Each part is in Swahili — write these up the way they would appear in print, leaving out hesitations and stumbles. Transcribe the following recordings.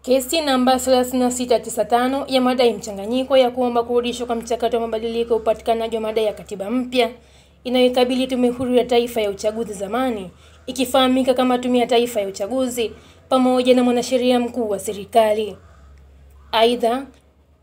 Kesi namba 3695 ya madai mchanganyiko ya kuomba kurudishwa kwa mchakato wa mabadiliko upatikanaji wa madai ya katiba mpya inayoikabili Tume Huru ya Taifa ya Uchaguzi zamani ikifahamika kama Tume ya Taifa ya Uchaguzi pamoja na mwanasheria mkuu wa serikali. Aidha,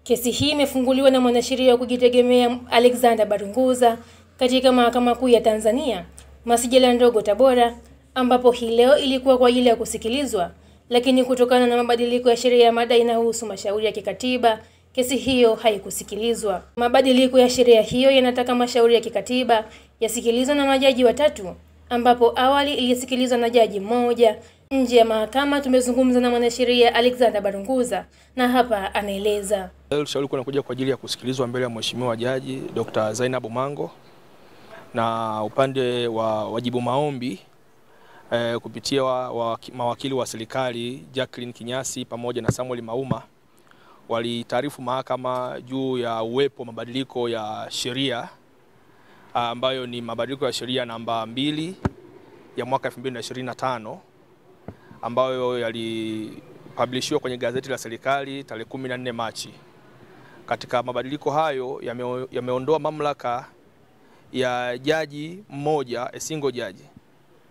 kesi hii imefunguliwa na mwanasheria wa kujitegemea Alexander Barunguza katika Mahakama Kuu ya Tanzania, Masjala Ndogo Tabora, ambapo hii leo ilikuwa kwa ajili ya kusikilizwa, lakini kutokana na mabadiliko ya sheria ya madai inayohusu mashauri ya kikatiba, kesi hiyo haikusikilizwa. Mabadiliko ya sheria hiyo yanataka mashauri ya kikatiba yasikilizwe na majaji watatu, ambapo awali ilisikilizwa na jaji mmoja. Nje ya mahakama tumezungumza na mwanasheria Alexander Barunguza na hapa anaeleza. Leo shauri kunakuja kwa ajili ya kusikilizwa mbele ya Mheshimiwa Jaji Dr. Zainabu Mango, na upande wa wajibu maombi kupitia mawakili wa serikali Jacqueline Kinyasi pamoja na Samuel Mauma walitaarifu mahakama juu ya uwepo mabadiliko ya sheria ambayo ni mabadiliko ya sheria namba 2 ya mwaka 2025 ambayo yalipublishiwa kwenye gazeti la serikali tarehe 14 Machi. Katika mabadiliko hayo yameondoa mamlaka ya jaji mmoja, a single judge,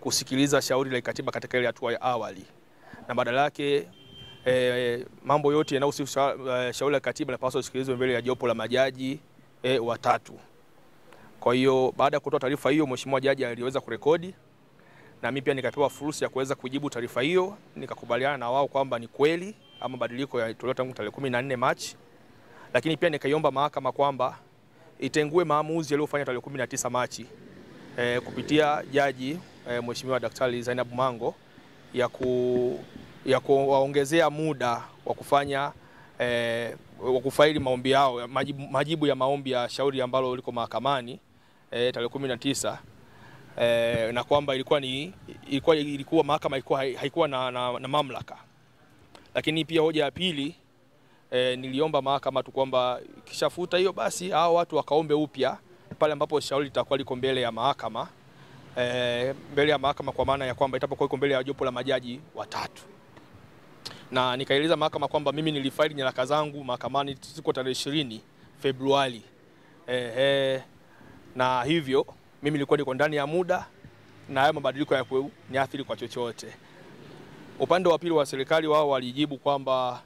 kusikiliza shauri la katiba katika ile hatua ya awali, na badala yake mambo yote yanayohusu shauri la katiba yanapaswa kusikilizwa mbele ya jopo la majaji watatu. Kwa hiyo baada ya kutoa taarifa hiyo, Mheshimiwa Jaji aliweza kurekodi, na mimi pia nikapewa fursa ya kuweza kujibu taarifa hiyo. Nikakubaliana na wao kwamba ni kweli ama mabadiliko yalitolewa tangu tarehe 14 Machi, lakini pia nikaiomba mahakama kwamba itengue maamuzi yaliyofanywa tarehe 19 Machi kupitia jaji Mheshimiwa Daktari Zainabu Mango ya kuwaongezea muda wa kufanya wa kufaili maombi yao, majibu ya maombi ya shauri ambalo liko mahakamani tarehe 19, na kwamba ilikuwa mahakama haikuwa na mamlaka. Lakini pia hoja ya pili, niliomba mahakama tu kwamba kishafuta hiyo basi hao watu wakaombe upya pale ambapo shauri litakuwa liko mbele ya mahakama, kwa maana ya kwamba itapokuwa iko mbele ya jopo la majaji watatu. Na nikaeleza mahakama kwamba mimi nilifaili nyaraka zangu mahakamani siku tarehe 20 Februari, na hivyo mimi nilikuwa niko ndani ya muda na haya mabadiliko ya kuniathiri kwa chochote. Upande wa pili wa serikali wao walijibu kwamba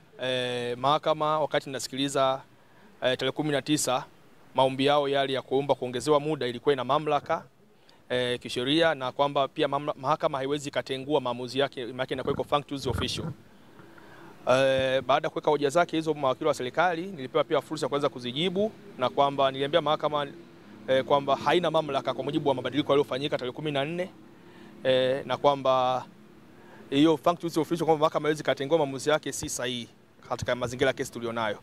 mahakama wakati nasikiliza tarehe 19 maombi yao yale ya kuomba kuongezewa muda ilikuwa ina mamlaka kisheria, na kwamba pia mahakama haiwezi katengua maamuzi yake, maana inakuwa iko functus official. Baada ya kuweka hoja zake hizo mawakili wa serikali, nilipewa pia fursa ya kuweza kuzijibu, na kwamba niliambia mahakama kwamba haina mamlaka kwa mujibu wa mabadiliko yaliyofanyika tarehe 14, na kwamba hiyo functus official kwamba mahakama haiwezi katengua maamuzi yake si sahihi katika mazingira ya kesi tulionayo.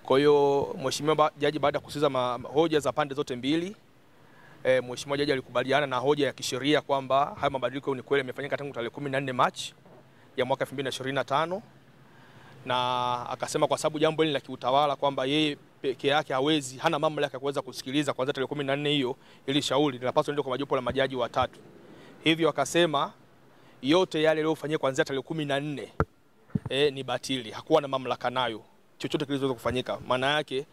Kwa hiyo Mheshimiwa Jaji baada ya kusikiza hoja za pande zote mbili, Mheshimiwa Jaji alikubaliana na hoja ya kisheria kwamba haya mabadiliko ni kweli yamefanyika tangu tarehe 14 Machi ya mwaka 2025, na akasema kwa sababu jambo hili la kiutawala kwamba yeye peke yake hana mamlaka ya kuweza kusikiliza kwanza tarehe 14 hiyo, ili shauri linapaswa liende kwa jopo la majaji watatu. Hivyo akasema yote yale yaliyofanyika kuanzia tarehe 14 ni batili, hakuwa na mamlaka nayo chochote kilichoweza kufanyika. Maana yake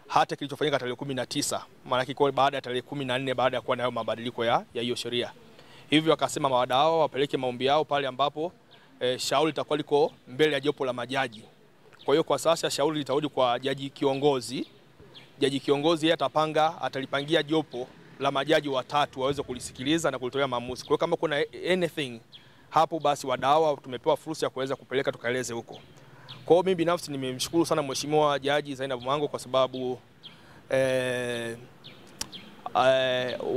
hata kilichofanyika tarehe 19, maana yake kwa baada ya tarehe 14, baada ya kuwa na mabadiliko ya hiyo sheria. Hivyo akasema mawadau wapeleke maombi yao pale ambapo shauri litakuwa liko mbele ya jopo la majaji. Kwa hiyo kwa sasa shauri litarudi kwa jaji kiongozi. Jaji kiongozi yeye atalipangia jopo la majaji watatu waweze kulisikiliza na kulitolea maamuzi. Kwa hiyo kama kuna anything hapo, basi wadau tumepewa fursa ya kuweza kupeleka tukaeleze huko. Kwa hiyo mimi binafsi nimemshukuru sana Mheshimiwa Jaji Zainabu Mango kwa sababu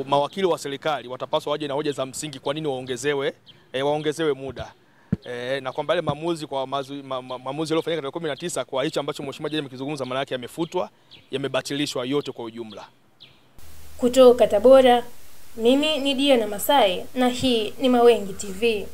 mawakili wa serikali watapaswa waje na hoja za msingi kwa nini waongezewe muda. Na kwamba ile maamuzi yaliyofanyika tarehe 19 kwa hicho ambacho Mheshimiwa Jaji amekizungumza, maana yake yamefutwa, yamebatilishwa yote kwa ujumla. Kutoka Tabora, mimi ni Diana Masai na hii ni Mawengi TV.